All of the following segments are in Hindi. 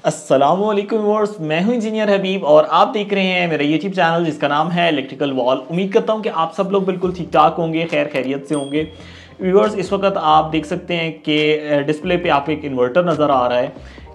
अस्सलामुअलैकुम व्यूअर्स, मैं हूं इंजीनियर हबीब और आप देख रहे हैं मेरा यूट्यूब चैनल जिसका नाम है इलेक्ट्रिकल वॉल। उम्मीद करता हूं कि आप सब लोग बिल्कुल ठीक ठाक होंगे, खैर खैरियत से होंगे। व्यूअर्स, इस वक्त आप देख सकते हैं कि डिस्प्ले पे आपको एक इन्वर्टर नज़र आ रहा है।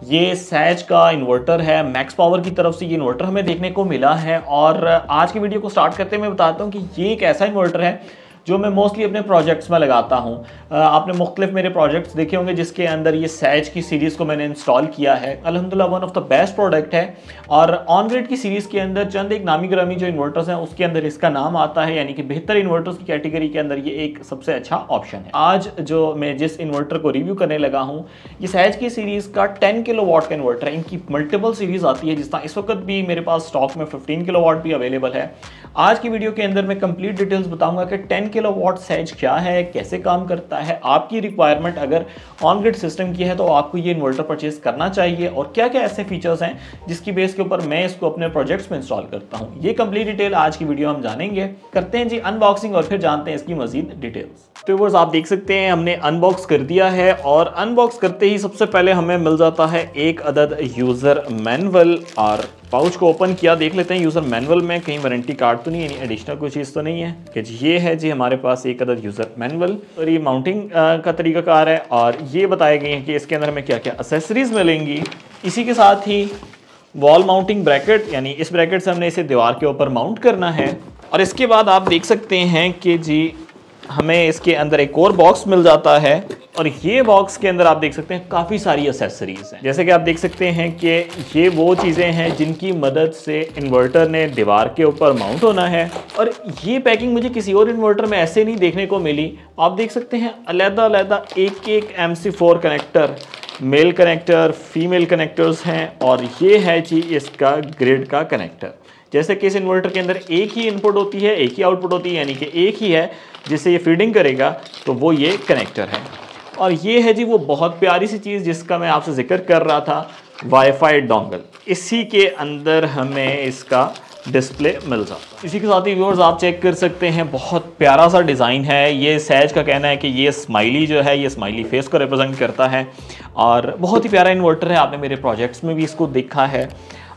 ये सैज का इन्वर्टर है, मैक्स पावर की तरफ से ये इन्वर्टर हमें देखने को मिला है। और आज की वीडियो को स्टार्ट करते मैं बताता हूँ कि ये एक ऐसा इन्वर्टर है जो मैं मोस्टली अपने प्रोजेक्ट्स में लगाता हूँ। आपने मुख्तलिफ मेरे प्रोजेक्ट्स देखे होंगे जिसके अंदर ये सैज की सीरीज़ को मैंने इंस्टॉल किया है। अल्हम्दुलिल्लाह one of the best product है। और ऑन ग्रिड की सीरीज़ के अंदर चंद एक नामी ग्रामी जो इन्वर्टर्स हैं उसके अंदर इसका नाम आता है, यानी कि बेहतर इन्वर्टर्स की कैटेगरी के अंदर ये एक सबसे अच्छा ऑप्शन है। आज जो मैं जिस इन्वर्टर को रिव्यू करने लगा हूँ ये सैज की सीरीज़ का 10 किलोवाट का इन्वर्टर है। इनकी मल्टीपल सीरीज़ आती है, जिस तरह इस वक्त भी मेरे पास स्टॉक में 15 किलोवाट भी अवेलेबल है। आज की वीडियो के अंदर मैं कंप्लीट डिटेल्स बताऊंगा कि 10 किलोवाट सैज क्या है, कैसे काम करता है, आपकी रिक्वायरमेंट अगर ऑन ग्रिड सिस्टम की है तो आपको ये इन्वर्टर परचेज करना चाहिए और क्या क्या ऐसे फीचर्स हैं जिसकी बेस के ऊपर मैं इसको अपने प्रोजेक्ट्स में इंस्टॉल करता हूं। ये कंप्लीट डिटेल आज की वीडियो हम जानेंगे। करते हैं जी अनबॉक्सिंग और फिर जानते हैं इसकी मजीद डिटेल्स। तो व्यूअर्स, आप देख सकते हैं हमने अनबॉक्स कर दिया है और अनबॉक्स करते ही सबसे पहले हमें मिल जाता है एक अदद यूज़र मैनुअल। और पाउच को ओपन किया, देख लेते हैं यूज़र मैनुअल में कहीं वारंटी कार्ड तो नहीं है, एडिशनल कोई चीज़ तो नहीं है कि जी ये है जी हमारे पास एक अदद यूज़र मैनुअल। और ये माउंटिंग का तरीकाकार है और ये बताए गए हैं कि इसके अंदर हमें क्या क्या एक्सेसरीज़ मिलेंगी। इसी के साथ ही वॉल माउंटिंग ब्रैकेट, यानी इस ब्रैकेट से हमने इसे दीवार के ऊपर माउंट करना है। और इसके बाद आप देख सकते हैं कि जी हमें इसके अंदर एक और बॉक्स मिल जाता है और ये बॉक्स के अंदर आप देख सकते हैं काफ़ी सारी एक्सेसरीज हैं। जैसे कि आप देख सकते हैं कि ये वो चीज़ें हैं जिनकी मदद से इन्वर्टर ने दीवार के ऊपर माउंट होना है। और ये पैकिंग मुझे किसी और इन्वर्टर में ऐसे नहीं देखने को मिली। आप देख सकते हैं अलग-अलग एक MC4 connector, male connector, female connectors हैं और ये है जी इसका ग्रिड का कनेक्टर। जैसे कि इस इन्वर्टर के अंदर एक ही इनपुट होती है, एक ही आउटपुट होती है, यानी कि एक ही है जिससे ये फीडिंग करेगा, तो वो ये कनेक्टर है। और ये है जी वो बहुत प्यारी सी चीज़ जिसका मैं आपसे जिक्र कर रहा था, वाईफाई डोंगल। इसी के अंदर हमें इसका डिस्प्ले मिल जाता है। इसी के साथ ही व्यूअर्स आप चेक कर सकते हैं, बहुत प्यारा सा डिज़ाइन है। ये सैज का कहना है कि ये स्माइली जो है ये स्माइली फेस को रिप्रेजेंट करता है और बहुत ही प्यारा इन्वर्टर है। आपने मेरे प्रोजेक्ट्स में भी इसको देखा है।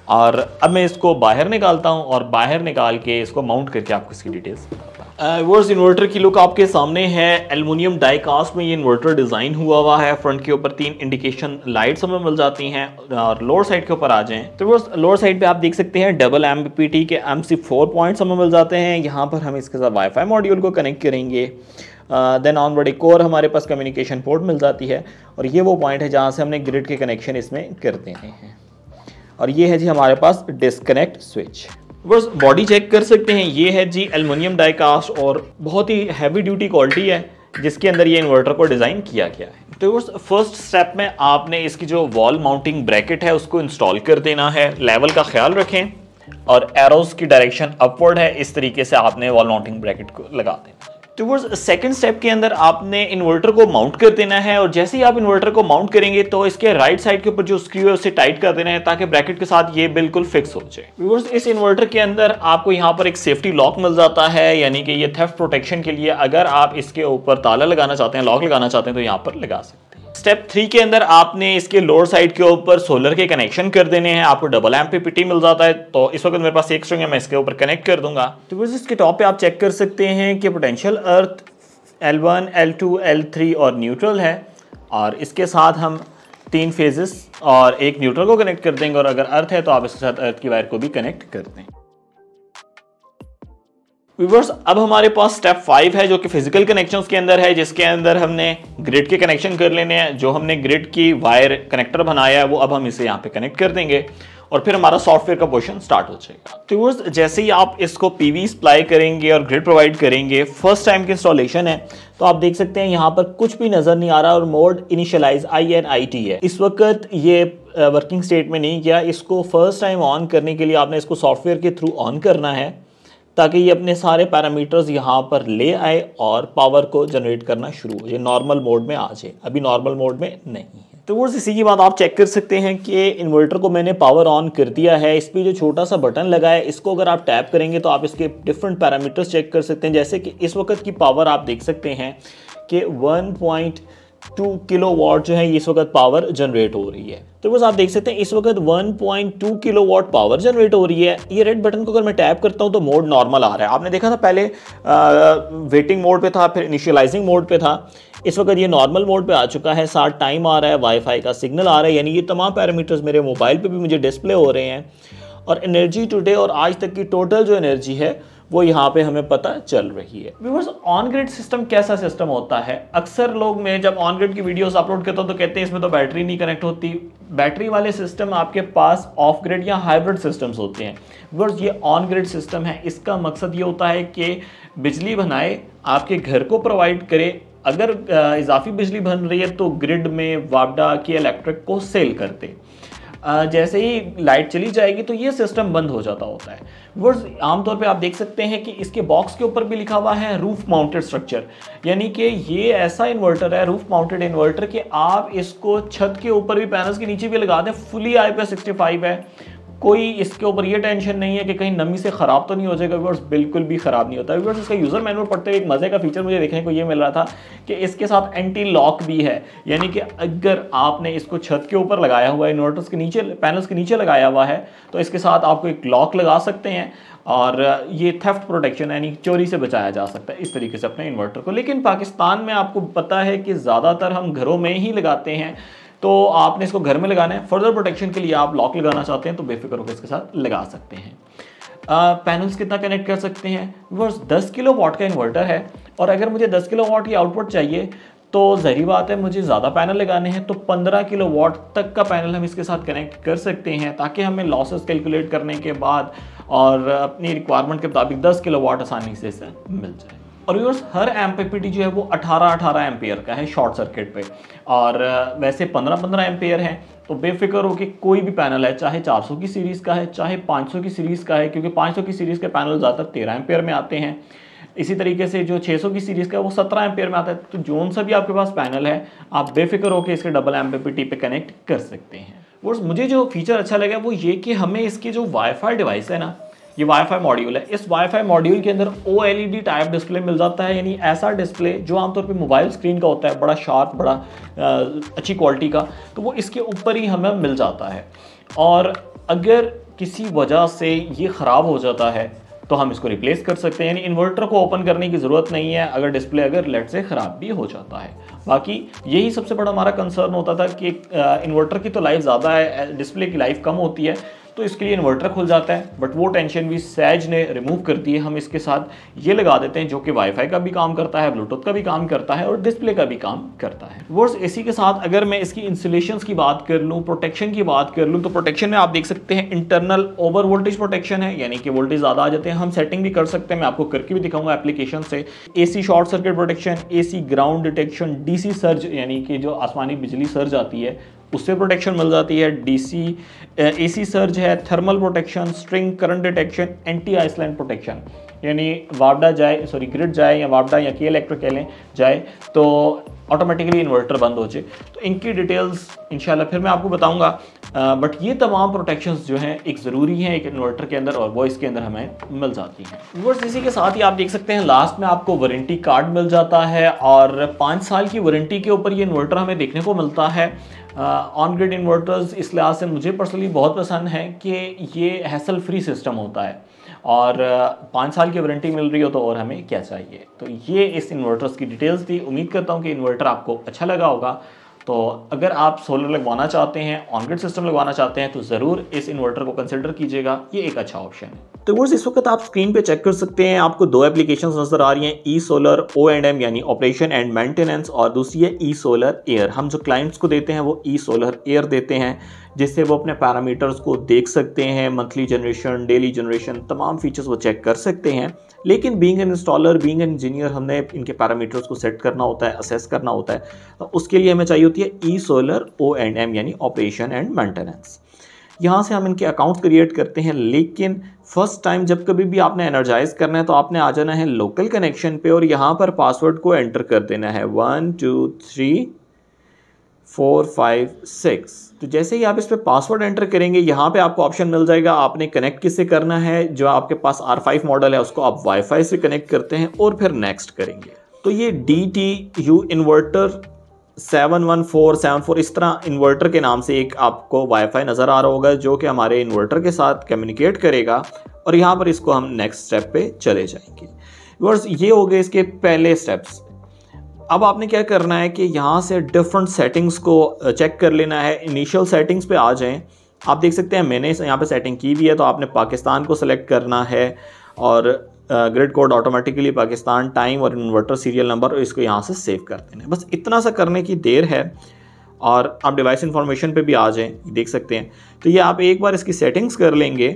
और अब मैं इसको बाहर निकालता हूं और बाहर निकाल के इसको माउंट करके आपको इसकी डिटेल्स बताता हूं। व्यूअर्स, इन्वर्टर की लुक आपके सामने है। एल्युमिनियम डाई कास्ट में ये इन्वर्टर डिज़ाइन हुआ है। फ्रंट के ऊपर 3 इंडिकेशन लाइट्स हमें मिल जाती हैं। और लोअर साइड के ऊपर आ जाएं तो व्यूअर्स लोअर साइड पे आप देख सकते हैं डबल MPPT के MC4 पॉइंट्स हमें मिल जाते हैं। यहाँ पर हम इसके साथ वाईफाई मॉड्यूल को कनेक्ट करेंगे। देन ऑनवर्ड एक और हमारे पास कम्युनिकेशन पोर्ट मिल जाती है और ये वो पॉइंट है जहाँ से हमने ग्रिड के कनेक्शन इसमें कर देने हैं। और ये है जी हमारे पास डिस्कनेक्ट स्विच। बस बॉडी चेक कर सकते हैं, ये है जी एल्युमिनियम डाई कास्ट और बहुत ही हैवी ड्यूटी क्वालिटी है जिसके अंदर ये इन्वर्टर को डिज़ाइन किया गया है। तो बस फर्स्ट स्टेप में आपने इसकी जो वॉल माउंटिंग ब्रैकेट है उसको इंस्टॉल कर देना है। लेवल का ख्याल रखें और एरोज की डायरेक्शन अपवर्ड है, इस तरीके से आपने वॉल माउंटिंग ब्रैकेट को लगा देना है। तो सेकंड स्टेप के अंदर आपने इन्वर्टर को माउंट कर देना है और जैसे ही आप इन्वर्टर को माउंट करेंगे तो इसके राइट साइड के ऊपर जो स्क्रू है उसे टाइट कर देना है ताकि ब्रैकेट के साथ ये बिल्कुल फिक्स हो जाए। व्यूअर्स, इस इन्वर्टर के अंदर आपको यहाँ पर एक सेफ्टी लॉक मिल जाता है, यानी कि ये थेफ्ट प्रोटेक्शन के लिए अगर आप इसके ऊपर ताला लगाना चाहते हैं, लॉक लगाना चाहते हैं तो यहाँ पर लगा सकते हैं। स्टेप 3 के अंदर आपने इसके लोअर साइड के ऊपर सोलर के कनेक्शन कर देने हैं। आपको डबल MPPT मिल जाता है, तो इस वक्त मेरे पास एक स्ट्रिंग है, मैं इसके ऊपर कनेक्ट कर दूंगा। तो बस इसके टॉप पे आप चेक कर सकते हैं कि पोटेंशियल अर्थ L1, L2, L3 और न्यूट्रल है। और इसके साथ हम 3 फेजेस और एक न्यूट्रल को कनेक्ट कर देंगे और अगर अर्थ है तो आप इसके साथ अर्थ की वायर को भी कनेक्ट कर दें। व्यूअर्स, अब हमारे पास स्टेप 5 है जो कि फिजिकल कनेक्शंस के अंदर है, जिसके अंदर हमने ग्रिड के कनेक्शन कर लेने हैं। जो हमने ग्रिड की वायर कनेक्टर बनाया है वो अब हम इसे यहाँ पे कनेक्ट कर देंगे और फिर हमारा सॉफ्टवेयर का पोर्शन स्टार्ट हो जाएगा। तो व्यूअर्स, जैसे ही आप इसको PV सप्लाई करेंगे और ग्रिड प्रोवाइड करेंगे, फर्स्ट टाइम की इंस्टॉलेशन है तो आप देख सकते हैं यहाँ पर कुछ भी नज़र नहीं आ रहा और मोड इनिशियलाइज INIT है। इस वक्त ये वर्किंग स्टेट में नहीं गया। इसको फर्स्ट टाइम ऑन करने के लिए आपने इसको सॉफ्टवेयर के थ्रू ऑन करना है ताकि ये अपने सारे पैरामीटर्स यहाँ पर ले आए और पावर को जनरेट करना शुरू हो जाए, नॉर्मल मोड में आ जाए। अभी नॉर्मल मोड में नहीं है। तो वो इसी की बात आप चेक कर सकते हैं कि इन्वर्टर को मैंने पावर ऑन कर दिया है। इस पर जो छोटा सा बटन लगा है इसको अगर आप टैप करेंगे तो आप इसके डिफरेंट पैरामीटर्स चेक कर सकते हैं। जैसे कि इस वक्त की पावर आप देख सकते हैं कि किलोवाट जो है इस वक्त पावर जनरेट हो रही है। तो बस आप देख सकते हैं इस वक्त 1.2 किलोवाट पावर जनरेट हो रही है। ये रेड बटन को अगर मैं टैप करता हूं तो मोड नॉर्मल आ रहा है। आपने देखा था पहले वेटिंग मोड पे था, फिर इनिशियलाइजिंग मोड पे था। इस वक्त ये नॉर्मल मोड पे आ चुका है। साथ टाइम आ रहा है, वाईफाई का सिग्नल आ रहा है, यानी ये तमाम पैरामीटर्स मेरे मोबाइल पे भी मुझे डिस्प्ले हो रहे हैं। और एनर्जी टुडे और आज तक की टोटल जो एनर्जी है वो यहाँ पे हमें पता चल रही है। व्यूअर्स, ऑन ग्रिड सिस्टम कैसा सिस्टम होता है? अक्सर लोग मैं जब ऑन ग्रिड की वीडियोस अपलोड करता हूँ तो कहते हैं इसमें तो बैटरी नहीं कनेक्ट होती। बैटरी वाले सिस्टम आपके पास ऑफ ग्रिड या हाइब्रिड सिस्टम्स होते हैं। व्यूअर्स, ये ऑन ग्रिड सिस्टम है। इसका मकसद ये होता है कि बिजली बनाए, आपके घर को प्रोवाइड करे। अगर इजाफी बिजली बन रही है तो ग्रिड में वापडा की इलेक्ट्रिक को सेल करते। जैसे ही लाइट चली जाएगी तो ये सिस्टम बंद हो जाता होता है। व्यूअर्स, आमतौर पे आप देख सकते हैं कि इसके बॉक्स के ऊपर भी लिखा हुआ है रूफ माउंटेड स्ट्रक्चर, यानी कि ये ऐसा इन्वर्टर है, रूफ माउंटेड इन्वर्टर, कि आप इसको छत के ऊपर भी, पैनल्स के नीचे भी लगा दें। फुली IP65 है। कोई इसके ऊपर ये टेंशन नहीं है कि कहीं नमी से ख़राब तो नहीं हो जाएगा। व्यूअर्स, बिल्कुल भी ख़राब नहीं होता। व्यूअर्स, इसका यूज़र मैनुअल पढ़ते हुए एक मज़े का फीचर मुझे देखने को ये मिल रहा था कि इसके साथ एंटी लॉक भी है, यानी कि अगर आपने इसको छत के ऊपर लगाया हुआ है, इन्वर्टर्स के नीचे, पैनल्स के नीचे लगाया हुआ है, तो इसके साथ आपको एक लॉक लगा सकते हैं और ये थेफ्ट प्रोटेक्शन यानी चोरी से बचाया जा सकता है इस तरीके से अपने इन्वर्टर को। लेकिन पाकिस्तान में आपको पता है कि ज़्यादातर हम घरों में ही लगाते हैं, तो आपने इसको घर में लगाना है। फर्दर प्रोटेक्शन के लिए आप लॉक लगाना चाहते हैं तो बेफिक्र होकर इसके साथ लगा सकते हैं। पैनल्स कितना कनेक्ट कर सकते हैं? बस 10 किलोवाट का इन्वर्टर है और अगर मुझे 10 किलोवाट की आउटपुट चाहिए तो ज़ाहिर बात है मुझे ज़्यादा पैनल लगाने हैं, तो 15 किलोवाट तक का पैनल हम इसके साथ कनेक्ट कर सकते हैं ताकि हमें लॉसेस कैलकुलेट करने के बाद और अपनी रिक्वायरमेंट के मुताबिक 10 किलोवाट आसानी से इसे मिल जाए। और व्यूअर्स, हर एमपीपीटी जो है वो 18 एम्पियर का है शॉर्ट सर्किट पे, और वैसे 15 एम्पियर है। तो बेफिक्र हो कि कोई भी पैनल है, चाहे 400 की सीरीज़ का है, चाहे 500 की सीरीज़ का है, क्योंकि 500 की सीरीज़ के पैनल ज़्यादातर 13 एम्पियर में आते हैं। इसी तरीके से जो 600 की सीरीज़ का है वो 17 एम्पियर में आता है। तो जोन सा भी आपके पास पैनल है, आप बेफिक्र हो कि इसके डबल एमपीपीटी पे कनेक्ट कर सकते हैं। व्यूअर्स, मुझे जो फीचर अच्छा लगा वो ये कि हमें इसकी जो वाईफाई डिवाइस है ना, ये वाईफाई मॉड्यूल है, इस वाईफाई मॉड्यूल के अंदर OLED टाइप डिस्प्ले मिल जाता है, यानी ऐसा डिस्प्ले जो आमतौर पे मोबाइल स्क्रीन का होता है, बड़ा शार्प, बड़ा अच्छी क्वालिटी का, तो वो इसके ऊपर ही हमें मिल जाता है। और अगर किसी वजह से ये ख़राब हो जाता है तो हम इसको रिप्लेस कर सकते हैं, यानी इन्वर्टर को ओपन करने की ज़रूरत नहीं है अगर डिस्प्ले अगर लेट से ख़राब भी हो जाता है। बाकी यही सबसे बड़ा हमारा कंसर्न होता था कि इन्वर्टर की तो लाइफ ज़्यादा है, डिस्प्ले की लाइफ कम होती है, तो इसके लिए इन्वर्टर खुल जाता है। बट वो टेंशन भी सैज ने रिमूव कर दी है। हम इसके साथ ये लगा देते हैं जो कि वाईफाई का भी काम करता है, ब्लूटूथ का भी काम करता है और डिस्प्ले का भी काम करता है। वर्स, इसी के साथ अगर मैं इसकी इंसुलेशंस की बात कर लूँ, प्रोटेक्शन की बात कर लूँ, तो प्रोटेक्शन में आप देख सकते हैं इंटरनल ओवर वोल्टेज प्रोटेक्शन है, यानी कि वोल्टेज ज़्यादा आ जाते हैं। हम सेटिंग भी कर सकते हैं, मैं आपको करके भी दिखाऊंगा एप्लीकेशन से। AC short circuit protection, AC ground detection, DC surge यानी कि जो आसमानी बिजली सर्ज आती है उससे प्रोटेक्शन मिल जाती है, AC सर्ज है, thermal protection, string current detection, anti island protection, यानी वापडा जाए, सॉरी ग्रिड जाए या वापडा या की इलेक्ट्रिक कह लें जाए तो ऑटोमेटिकली इन्वर्टर बंद हो जाए। तो इनकी डिटेल्स इंशाल्लाह फिर मैं आपको बताऊंगा। बट ये तमाम प्रोटेक्शंस जो हैं एक ज़रूरी हैं एक इन्वर्टर के अंदर, और वो इसके अंदर हमें मिल जाती हैं। व्यूअर्स, इसी के साथ ही आप देख सकते हैं लास्ट में आपको वारंटी कार्ड मिल जाता है, और 5 साल की वारंटी के ऊपर ये इन्वर्टर हमें देखने को मिलता है। ऑन ग्रिड इन्वर्टर्स इस लिहाज से मुझे पर्सनली बहुत पसंद है कि ये हैसल फ्री सिस्टम होता है, और 5 साल की वारंटी मिल रही हो तो और हमें क्या चाहिए। तो ये इस इन्वर्टर्स की डिटेल्स थी। उम्मीद करता हूँ कि इन्वर्टर आपको अच्छा लगा होगा। तो अगर आप सोलर लगवाना चाहते हैं, ऑन ग्रिड सिस्टम लगवाना चाहते हैं, तो ज़रूर इस इन्वर्टर को कंसिडर कीजिएगा, ये एक अच्छा ऑप्शन है। तो व्यूअर्स, इस वक्त आप स्क्रीन पे चेक कर सकते हैं, आपको 2 एप्लीकेशंस नज़र आ रही हैं, E-सोलर O&M यानी ऑपरेशन एंड मेंटेनेंस, और दूसरी है E-सोलर एयर। हम जो क्लाइंट्स को देते हैं वो E-सोलर एयर देते हैं, जिससे वो अपने पैरामीटर्स को देख सकते हैं, मंथली जनरेशन, डेली जनरेशन, तमाम फीचर्स वो चेक कर सकते हैं। लेकिन being an installer, being an engineer, हमने इनके पैरामीटर्स को सेट करना होता है, असेस करना होता है, तो उसके लिए हमें चाहिए होती है E-सोलर O&M यानी ऑपरेशन एंड मेंटेनेंस। यहाँ से हम इनके अकाउंट क्रिएट करते हैं, लेकिन फर्स्ट टाइम जब कभी भी आपने एनर्जाइज करना है तो आपने आ जाना है लोकल कनेक्शन पे, और यहाँ पर पासवर्ड को एंटर कर देना है 1 2 3 4 5 6। तो जैसे ही आप इस पे पासवर्ड एंटर करेंगे, यहाँ पे आपको ऑप्शन मिल जाएगा आपने कनेक्ट किससे करना है। जो आपके पास R5 मॉडल है उसको आप वाईफाई से कनेक्ट करते हैं और फिर नेक्स्ट करेंगे। तो ये DTU इन्वर्टर 71474 इस तरह इन्वर्टर के नाम से एक आपको वाईफाई नज़र आ रहा होगा जो कि हमारे इन्वर्टर के साथ कम्युनिकेट करेगा, और यहाँ पर इसको हम नेक्स्ट स्टेप पे चले जाएंगे। व्यूअर्स, ये हो गए इसके पहले स्टेप्स। अब आपने क्या करना है कि यहाँ से डिफरेंट सेटिंग्स को चेक कर लेना है। इनिशियल सेटिंग्स पे आ जाएं। आप देख सकते हैं मैंने यहाँ पे सेटिंग की भी है, तो आपने पाकिस्तान को सिलेक्ट करना है और grid code automatically Pakistan, time और इन्वर्टर सीरियल नंबर, और इसको यहाँ से सेव कर देना है। बस इतना सा करने की देर है और आप डिवाइस इंफॉर्मेशन पे भी आ जाएं, देख सकते हैं। तो ये आप एक बार इसकी सेटिंग्स कर लेंगे,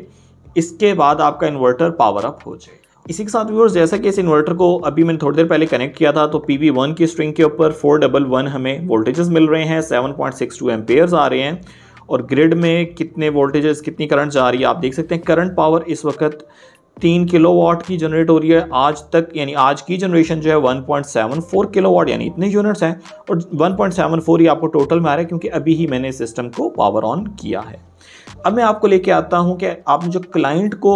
इसके बाद आपका इन्वर्टर पावर अप हो जाए। इसी के साथ व्यूअर्स, जैसा कि इस इन्वर्टर को अभी मैंने थोड़ी देर पहले कनेक्ट किया था, तो PV1 की स्ट्रिंग के ऊपर 411 हमें वोल्टेजेस मिल रहे हैं, 7.62 एम्पेयर्स आ रहे हैं, और ग्रिड में कितने वोल्टेजेस, कितनी करंट जा रही है आप देख सकते हैं। करंट पावर इस वक्त 3 किलोवाट की जनरेट हो रही है आज तक, यानी आज की जनरेशन जो है 1.74 किलोवाट, यानी इतने यूनिट्स हैं, और 1.74 ही आपको टोटल में आ रहा है क्योंकि अभी ही मैंने सिस्टम को पावर ऑन किया है। अब मैं आपको लेके आता हूं कि आपने जो क्लाइंट को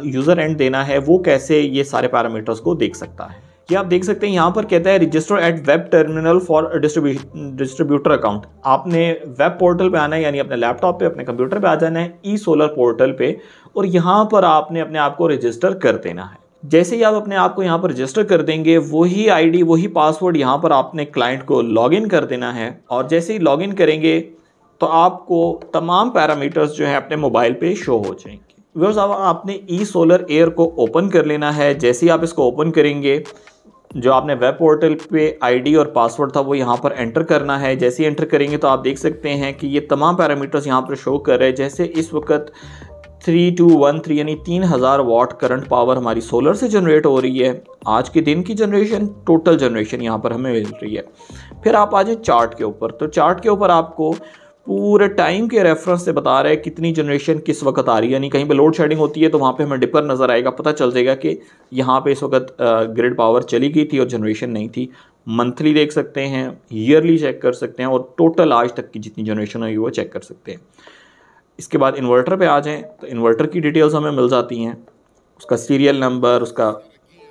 यूज़र एंड देना है वो कैसे ये सारे पैरामीटर्स को देख सकता है। ये आप देख सकते हैं यहाँ पर कहता है register eight web terminal for distributor account. आपने वेब पोर्टल पे आना है, यानी अपने लैपटॉप पे, अपने कंप्यूटर पे आ जाना है ई सोलर पोर्टल पे, और यहाँ पर आपने अपने आप को रजिस्टर कर देना है। जैसे ही आप अपने आप को यहाँ पर रजिस्टर कर देंगे, वही आईडी वही पासवर्ड यहाँ पर आपने क्लाइंट को लॉगिन कर देना है, और जैसे ही लॉगिन करेंगे तो आपको तमाम पैरामीटर्स जो है अपने मोबाइल पे शो हो जाएंगे। व्यूअर्स, अब आपने ई सोलर एयर को ओपन कर लेना है। जैसे ही आप इसको ओपन करेंगे, जो आपने वेब पोर्टल पे आईडी और पासवर्ड था वो यहाँ पर एंटर करना है। जैसे ही एंटर करेंगे तो आप देख सकते हैं कि ये तमाम पैरामीटर्स यहाँ पर शो कर रहे हैं। जैसे इस वक्त 3213 यानी 3000 वाट करंट पावर हमारी सोलर से जनरेट हो रही है। आज के दिन की जनरेशन, टोटल जनरेशन यहाँ पर हमें मिल रही है। फिर आप आ जाए चार्ट के ऊपर, तो चार्ट के ऊपर आपको पूरे टाइम के रेफरेंस से बता रहा है कितनी जनरेशन किस वक्त आ रही है। यानी कहीं पे लोड शेडिंग होती है तो वहाँ पे हमें डिपर नज़र आएगा, पता चल जाएगा कि यहाँ पे इस वक्त ग्रिड पावर चली गई थी और जनरेशन नहीं थी। मंथली देख सकते हैं, ईयरली चेक कर सकते हैं, और टोटल आज तक की जितनी जनरेशन हुई वो चेक कर सकते हैं। इसके बाद इन्वर्टर पे आ जाएं तो इन्वर्टर की डिटेल्स हमें मिल जाती हैं, उसका सीरियल नंबर, उसका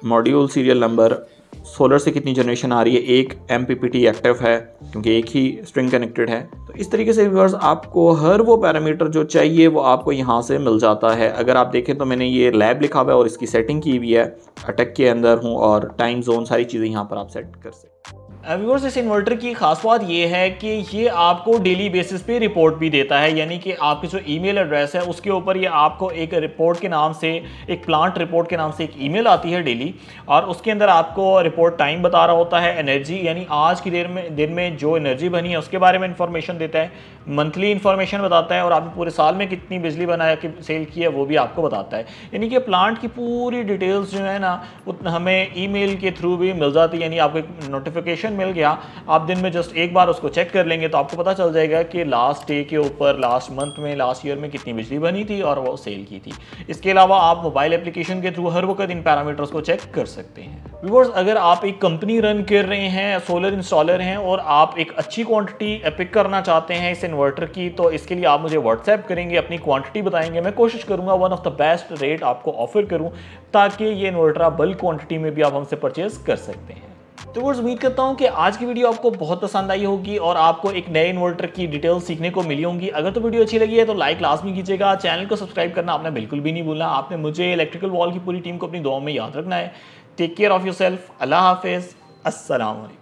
मॉड्यूल सीरियल नंबर, सोलर से कितनी जनरेशन आ रही है, एक MPPT एक्टिव है क्योंकि एक ही स्ट्रिंग कनेक्टेड है। तो इस तरीके से व्यूअर्स आपको हर वो पैरामीटर जो चाहिए वो आपको यहाँ से मिल जाता है। अगर आप देखें तो मैंने ये लैब लिखा हुआ है और इसकी सेटिंग की हुई है, अटैक के अंदर हूँ, और टाइम जोन सारी चीज़ें यहाँ पर आप सेट कर सकते हैं। व्यूअर्स, इस इन्वर्टर की खास बात ये है कि ये आपको डेली बेसिस पे रिपोर्ट भी देता है, यानी कि आपकी जो ईमेल एड्रेस है उसके ऊपर ये आपको एक रिपोर्ट के नाम से, एक प्लांट रिपोर्ट के नाम से एक ईमेल आती है डेली, और उसके अंदर आपको रिपोर्ट टाइम बता रहा होता है, एनर्जी यानी आज की दिन में जो एनर्जी बनी है उसके बारे में इंफॉर्मेशन देता है, मंथली इंफॉर्मेशन बताता है, और आपने पूरे साल में कितनी बिजली बनाया कि सेल की है वो भी आपको बताता है। यानी कि प्लांट की पूरी डिटेल्स जो है ना हमें ईमेल के थ्रू भी मिल जाती है। यानी आपको एक नोटिफिकेशन मिल गया, आप दिन में जस्ट एक बार उसको चेक कर लेंगे तो आपको पता चल जाएगा कि लास्ट डे के ऊपर, लास्ट मंथ में, लास्ट ईयर में कितनी बिजली बनी थी और वो सेल की थी। इसके अलावा आप मोबाइल एप्लीकेशन के थ्रू हर वक्त इन पैरामीटर्स को चेक कर सकते हैं। व्यूअर्स, अगर आप एक कंपनी रन कर रहे हैं, सोलर इंस्टॉलर हैं, और आप एक अच्छी क्वांटिटी पिक करना चाहते हैं इस इन्वर्टर की, तो इसके लिए आप मुझे व्हाट्सएप करेंगे, अपनी क्वांटिटी बताएंगे, मैं कोशिश करूंगा one of the best rate आपको ऑफर करूं, ताकि ये इन्वर्टर आप बल्क क्वांटिटी में भी आप हमसे परचेज कर सकते हैं। तो व्यूअर्स, उम्मीद करता हूं कि आज की वीडियो आपको बहुत पसंद आई होगी और आपको एक नए इन्वर्टर की डिटेल्स सीखने को मिली होंगी। अगर तो वीडियो अच्छी लगी है तो लाइक लाजमी कीजिएगा, चैनल को सब्सक्राइब करना आपने बिल्कुल भी नहीं भूलना। आपने मुझे, इलेक्ट्रिकल वॉल की पूरी टीम को अपनी दुआओं में याद रखना है। Take care of yourself. अल्लाह हाफिज़। अस्सलाम वालेकुम।